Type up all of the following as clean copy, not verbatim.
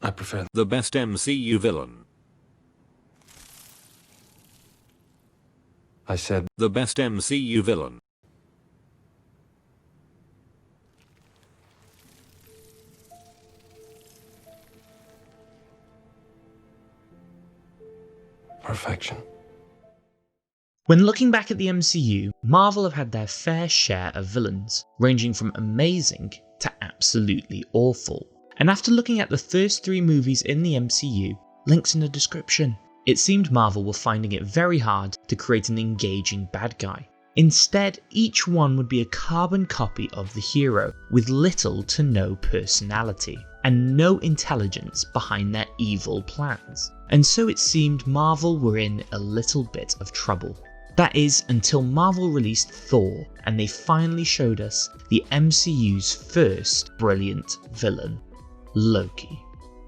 I prefer The best MCU villain. I said The best MCU villain. perfection. When looking back at the MCU, Marvel have had their fair share of villains, ranging from amazing to absolutely awful. And after looking at the first 3 movies in the MCU, links in the description, it seemed Marvel were finding it very hard to create an engaging bad guy. Instead, each one would be a carbon copy of the hero, with little to no personality, and no intelligence behind their evil plans. And so it seemed Marvel were in a little bit of trouble. That is, until Marvel released Thor, and they finally showed us the MCU's first brilliant villain, Loki.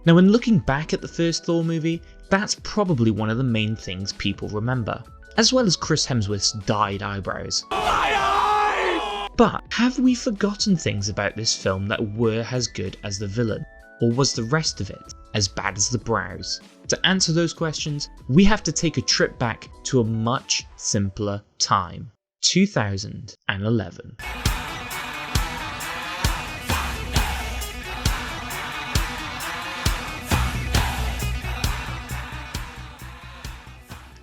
Now, when looking back at the first Thor movie, that's probably one of the main things people remember, as well as Chris Hemsworth's dyed eyebrows. But have we forgotten things about this film that were as good as the villain? Or was the rest of it as bad as the brows? To answer those questions, we have to take a trip back to a much simpler time, 2011.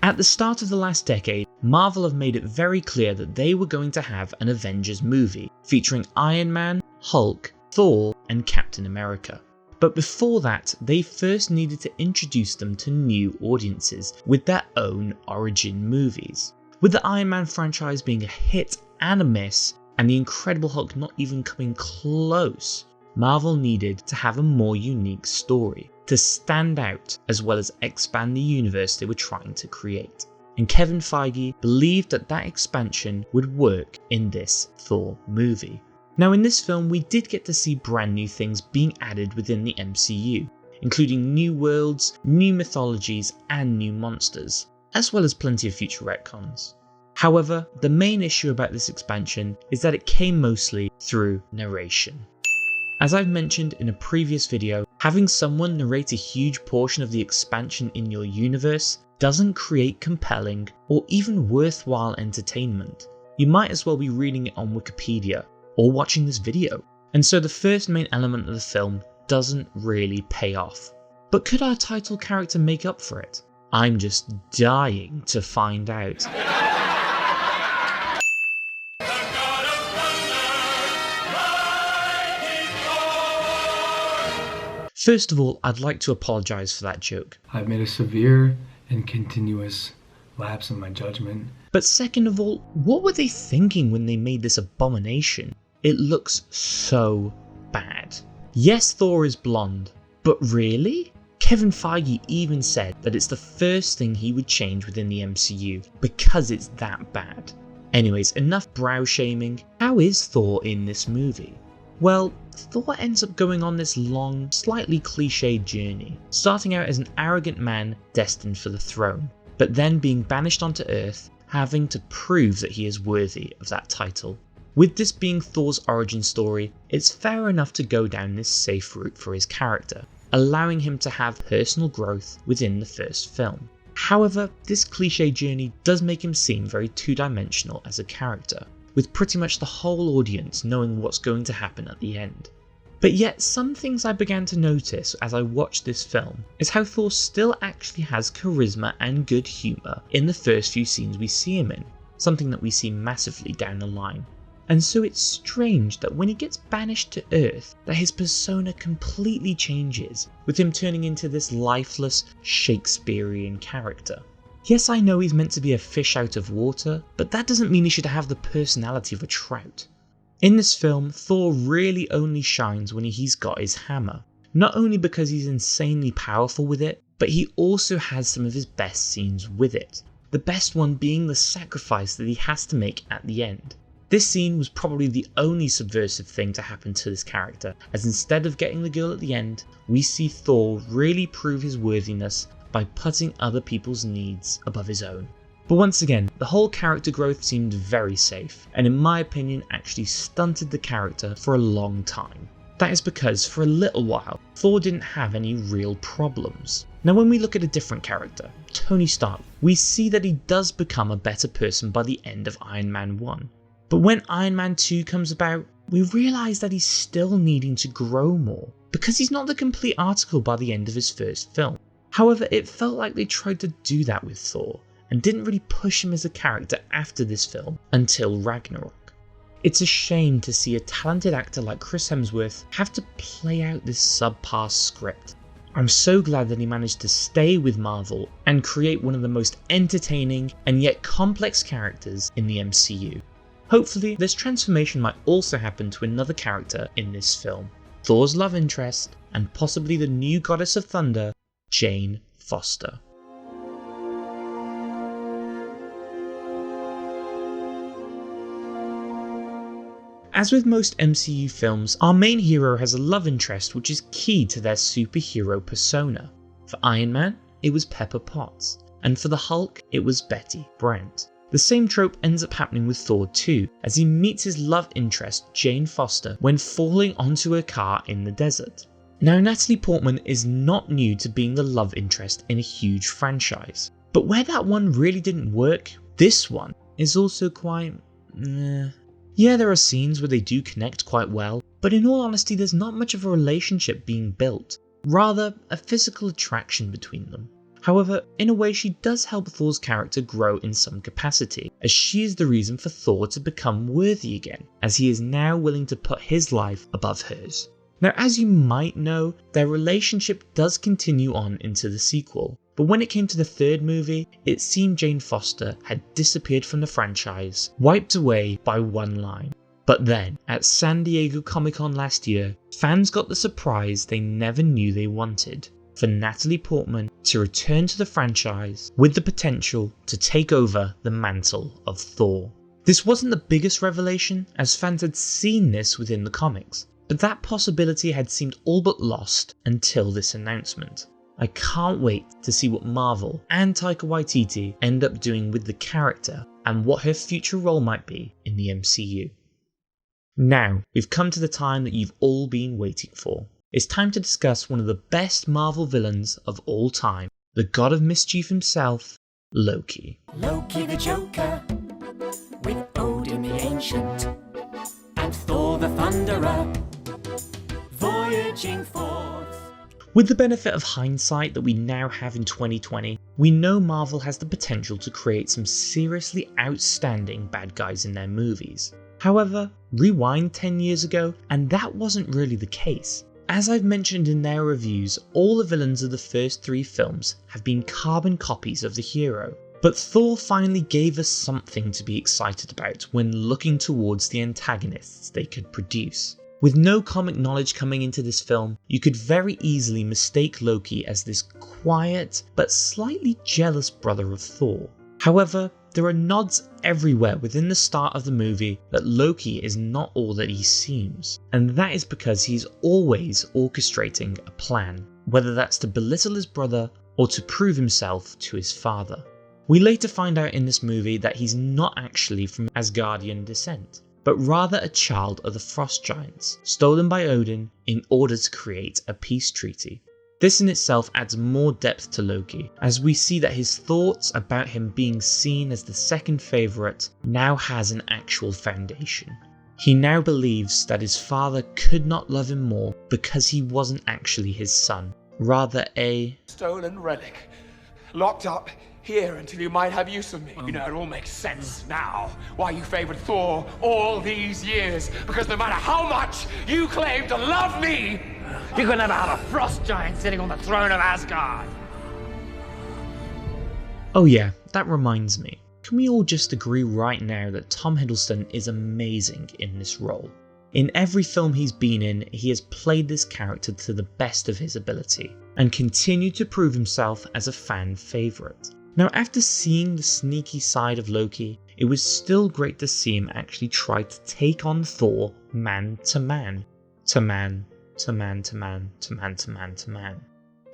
At the start of the last decade, Marvel have made it very clear that they were going to have an Avengers movie featuring Iron Man, Hulk, Thor, and Captain America. But before that, they first needed to introduce them to new audiences with their own origin movies. With the Iron Man franchise being a hit and a miss, and the Incredible Hulk not even coming close, Marvel needed to have a more unique story to stand out, as well as expand the universe they were trying to create. And Kevin Feige believed that that expansion would work in this Thor movie. Now, in this film, we did get to see brand new things being added within the MCU, including new worlds, new mythologies, and new monsters, as well as plenty of future retcons. However, the main issue about this expansion is that it came mostly through narration. As I've mentioned in a previous video, having someone narrate a huge portion of the expansion in your universe doesn't create compelling or even worthwhile entertainment. You might as well be reading it on Wikipedia or watching this video. And so the first main element of the film doesn't really pay off. But could our title character make up for it? I'm just dying to find out. First of all, I'd like to apologise for that joke. I've made a severe and continuous lapse in my judgment. But second of all, what were they thinking when they made this abomination? It looks so bad. Yes, Thor is blonde, but really? Kevin Feige even said that it's the first thing he would change within the MCU because it's that bad. Anyways, enough brow shaming. How is Thor in this movie? Well, Thor ends up going on this long, slightly cliched journey, starting out as an arrogant man destined for the throne, but then being banished onto Earth, having to prove that he is worthy of that title. With this being Thor's origin story, it's fair enough to go down this safe route for his character, allowing him to have personal growth within the first film. However, this cliche journey does make him seem very two-dimensional as a character, with pretty much the whole audience knowing what's going to happen at the end. But yet, some things I began to notice as I watched this film is how Thor still actually has charisma and good humour in the first few scenes we see him in, something that we see massively down the line. And so it's strange that when he gets banished to Earth, that his persona completely changes, with him turning into this lifeless Shakespearean character. Yes, I know he's meant to be a fish out of water, but that doesn't mean he should have the personality of a trout. In this film, Thor really only shines when he's got his hammer, not only because he's insanely powerful with it, but he also has some of his best scenes with it, the best one being the sacrifice that he has to make at the end. This scene was probably the only subversive thing to happen to this character, as instead of getting the girl at the end, we see Thor really prove his worthiness by putting other people's needs above his own. But once again, the whole character growth seemed very safe, and in my opinion actually stunted the character for a long time. That is because for a little while, Thor didn't have any real problems. Now when we look at a different character, Tony Stark, we see that he does become a better person by the end of Iron Man 1. But when Iron Man 2 comes about, we realise that he's still needing to grow more, because he's not the complete article by the end of his first film. However, it felt like they tried to do that with Thor, and didn't really push him as a character after this film until Ragnarok. It's a shame to see a talented actor like Chris Hemsworth have to play out this subpar script. I'm so glad that he managed to stay with Marvel and create one of the most entertaining and yet complex characters in the MCU. Hopefully, this transformation might also happen to another character in this film, Thor's love interest and possibly the new goddess of thunder, Jane Foster. As with most MCU films, our main hero has a love interest which is key to their superhero persona. For Iron Man, it was Pepper Potts, and for the Hulk, it was Betty Brant. The same trope ends up happening with Thor too, as he meets his love interest Jane Foster when falling onto her car in the desert. Now Natalie Portman is not new to being the love interest in a huge franchise, but where that one really didn't work, this one is also quite Yeah, there are scenes where they do connect quite well, but in all honesty there's not much of a relationship being built, rather a physical attraction between them. However, in a way she does help Thor's character grow in some capacity, as she is the reason for Thor to become worthy again, as he is now willing to put his life above hers. Now as you might know, their relationship does continue on into the sequel, but when it came to the third movie, it seemed Jane Foster had disappeared from the franchise, wiped away by one line. But then, at San Diego Comic-Con last year, fans got the surprise they never knew they wanted, for Natalie Portman to return to the franchise with the potential to take over the mantle of Thor. This wasn't the biggest revelation, as fans had seen this within the comics, but that possibility had seemed all but lost until this announcement. I can't wait to see what Marvel and Taika Waititi end up doing with the character and what her future role might be in the MCU. Now, we've come to the time that you've all been waiting for. It's time to discuss one of the best Marvel villains of all time, the god of mischief himself, Loki. Loki the Joker, with Odin the Ancient, and Thor the Thunderer, voyaging forth. With the benefit of hindsight that we now have in 2020, we know Marvel has the potential to create some seriously outstanding bad guys in their movies. However, rewind 10 years ago, and that wasn't really the case. As I've mentioned in their reviews, all the villains of the first 3 films have been carbon copies of the hero. But Thor finally gave us something to be excited about when looking towards the antagonists they could produce. With no comic knowledge coming into this film, you could very easily mistake Loki as this quiet but slightly jealous brother of Thor. However, there are nods everywhere within the start of the movie that Loki is not all that he seems, and that is because he's always orchestrating a plan, whether that's to belittle his brother or to prove himself to his father. We later find out in this movie that he's not actually from Asgardian descent, but rather a child of the Frost Giants, stolen by Odin in order to create a peace treaty. This in itself adds more depth to Loki, as we see that his thoughts about him being seen as the second favourite now has an actual foundation. He now believes that his father could not love him more because he wasn't actually his son, rather a stolen relic, locked up here until you might have use of me. You know, it all makes sense now why you favored Thor all these years, because no matter how much you claim to love me, you could never have a frost giant sitting on the throne of Asgard. Oh yeah, that reminds me. Can we all just agree right now that Tom Hiddleston is amazing in this role? In every film he's been in, he has played this character to the best of his ability, and continued to prove himself as a fan favourite. Now, after seeing the sneaky side of Loki, it was still great to see him actually try to take on Thor man to man. To man, to man, to man, to man, to man, to man.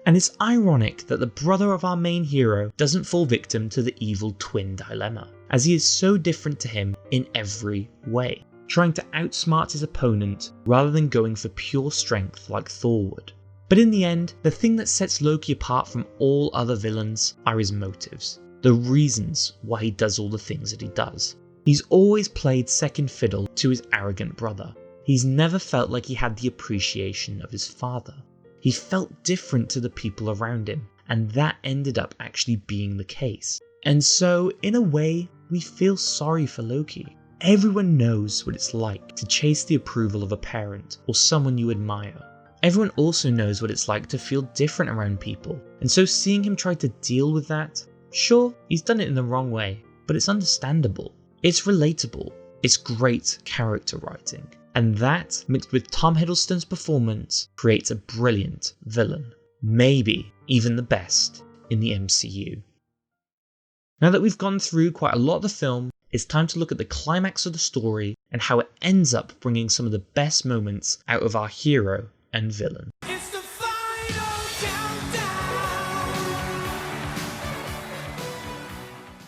And it's ironic that the brother of our main hero doesn't fall victim to the evil twin dilemma, as he is so different to him in every way. trying to outsmart his opponent rather than going for pure strength like Thor would. But in the end, the thing that sets Loki apart from all other villains are his motives, the reasons why he does all the things that he does. He's always played second fiddle to his arrogant brother. He's never felt like he had the appreciation of his father. He felt different to the people around him, and that ended up actually being the case. And so, in a way, we feel sorry for Loki. Everyone knows what it's like to chase the approval of a parent or someone you admire. Everyone also knows what it's like to feel different around people, and so seeing him try to deal with that, sure, he's done it in the wrong way, but it's understandable. It's relatable. It's great character writing. And that, mixed with Tom Hiddleston's performance, creates a brilliant villain. Maybe even the best in the MCU. Now that we've gone through quite a lot of the film, it's time to look at the climax of the story and how it ends up bringing some of the best moments out of our hero and villain. It's the final countdown.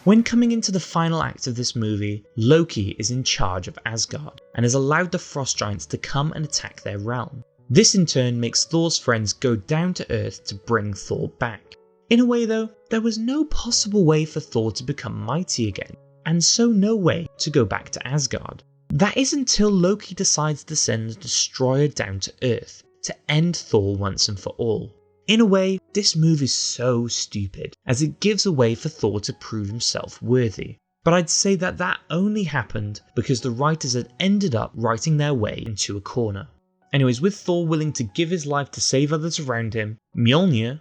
When coming into the final act of this movie, Loki is in charge of Asgard and has allowed the Frost Giants to come and attack their realm. This in turn makes Thor's friends go down to Earth to bring Thor back. In a way though, there was no possible way for Thor to become mighty again, and so no way to go back to Asgard. That is until Loki decides to send a destroyer down to Earth to end Thor once and for all. In a way, this move is so stupid, as it gives a way for Thor to prove himself worthy. But I'd say that that only happened because the writers had ended up writing their way into a corner. Anyways, with Thor willing to give his life to save others around him, Mjolnir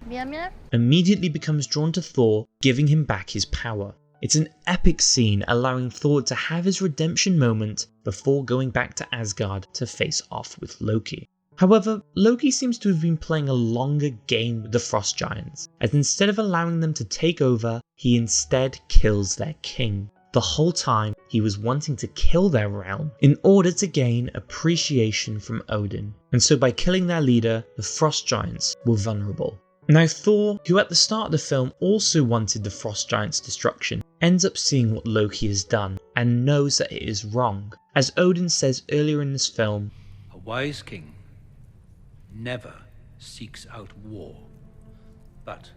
immediately becomes drawn to Thor, giving him back his power. It's an epic scene allowing Thor to have his redemption moment before going back to Asgard to face off with Loki. However, Loki seems to have been playing a longer game with the Frost Giants, as instead of allowing them to take over, he instead kills their king. The whole time, he was wanting to kill their realm in order to gain appreciation from Odin, and so by killing their leader, the Frost Giants were vulnerable. Now Thor, who at the start of the film also wanted the Frost Giants' destruction, ends up seeing what Loki has done and knows that it is wrong. As Odin says earlier in this film, "A wise king never seeks out war, but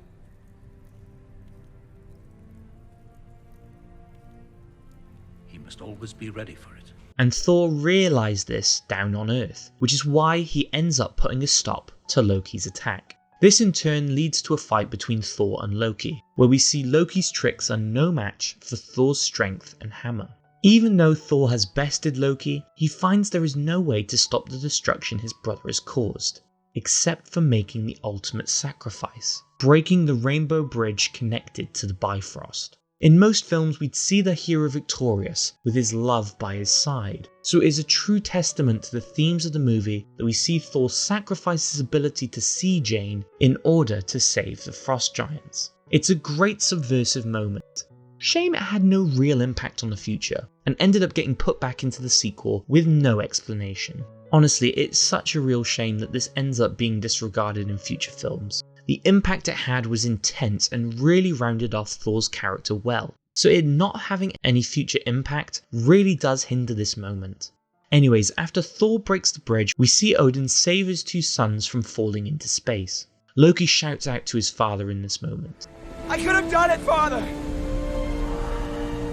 he must always be ready for it." And Thor realised this down on Earth, which is why he ends up putting a stop to Loki's attack. This in turn leads to a fight between Thor and Loki, where we see Loki's tricks are no match for Thor's strength and hammer. Even though Thor has bested Loki, he finds there is no way to stop the destruction his brother has caused, except for making the ultimate sacrifice, breaking the Rainbow Bridge connected to the Bifrost. In most films we'd see the hero victorious with his love by his side, so it is a true testament to the themes of the movie that we see Thor sacrifice his ability to see Jane in order to save the Frost Giants. It's a great subversive moment. Shame it had no real impact on the future, and ended up getting put back into the sequel with no explanation. Honestly, it's such a real shame that this ends up being disregarded in future films. The impact it had was intense and really rounded off Thor's character well, so it not having any future impact really does hinder this moment. Anyways, after Thor breaks the bridge, we see Odin save his two sons from falling into space. Loki shouts out to his father in this moment. I could have done it, Father!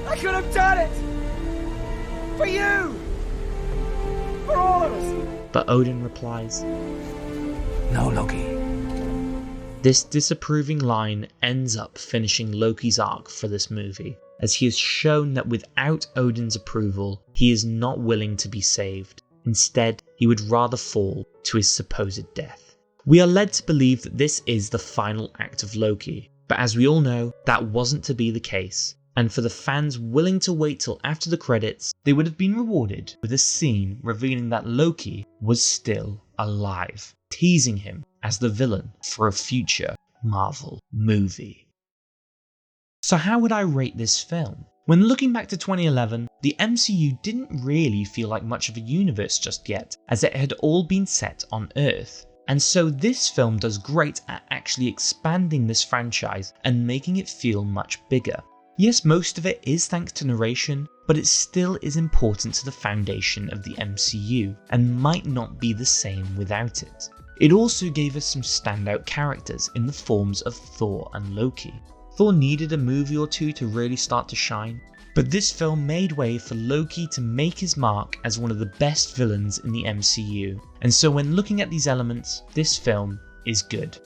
I could have done it! For you! For all of us! But Odin replies, No, Loki. This disapproving line ends up finishing Loki's arc for this movie, as he has shown that without Odin's approval, he is not willing to be saved. Instead, he would rather fall to his supposed death. We are led to believe that this is the final act of Loki, but as we all know, that wasn't to be the case. And for the fans willing to wait till after the credits, they would have been rewarded with a scene revealing that Loki was still alive, teasing him as the villain for a future Marvel movie. So how would I rate this film? When looking back to 2011, the MCU didn't really feel like much of a universe just yet, as it had all been set on Earth. And so this film does great at actually expanding this franchise and making it feel much bigger. Yes, most of it is thanks to narration, but it still is important to the foundation of the MCU and might not be the same without it. It also gave us some standout characters in the forms of Thor and Loki. Thor needed a movie or two to really start to shine, but this film made way for Loki to make his mark as one of the best villains in the MCU, and so when looking at these elements, this film is good.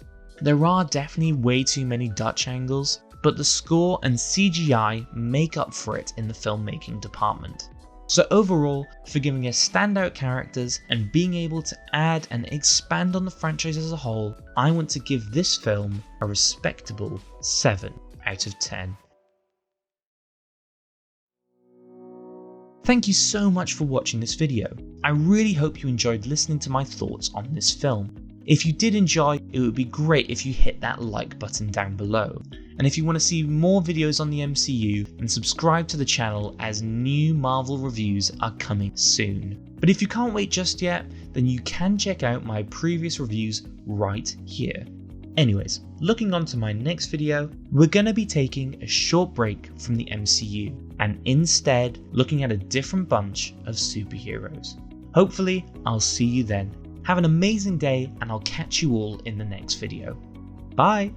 There are definitely way too many Dutch angles, but the score and CGI make up for it in the filmmaking department. So overall, for giving us standout characters and being able to add and expand on the franchise as a whole, I want to give this film a respectable 7 out of 10. Thank you so much for watching this video. I really hope you enjoyed listening to my thoughts on this film. If you did enjoy, it would be great if you hit that like button down below. And if you want to see more videos on the MCU, then subscribe to the channel as new Marvel reviews are coming soon. But if you can't wait just yet, then you can check out my previous reviews right here. Anyways, looking on to my next video, we're going to be taking a short break from the MCU and instead looking at a different bunch of superheroes. Hopefully, I'll see you then. Have an amazing day and I'll catch you all in the next video. Bye!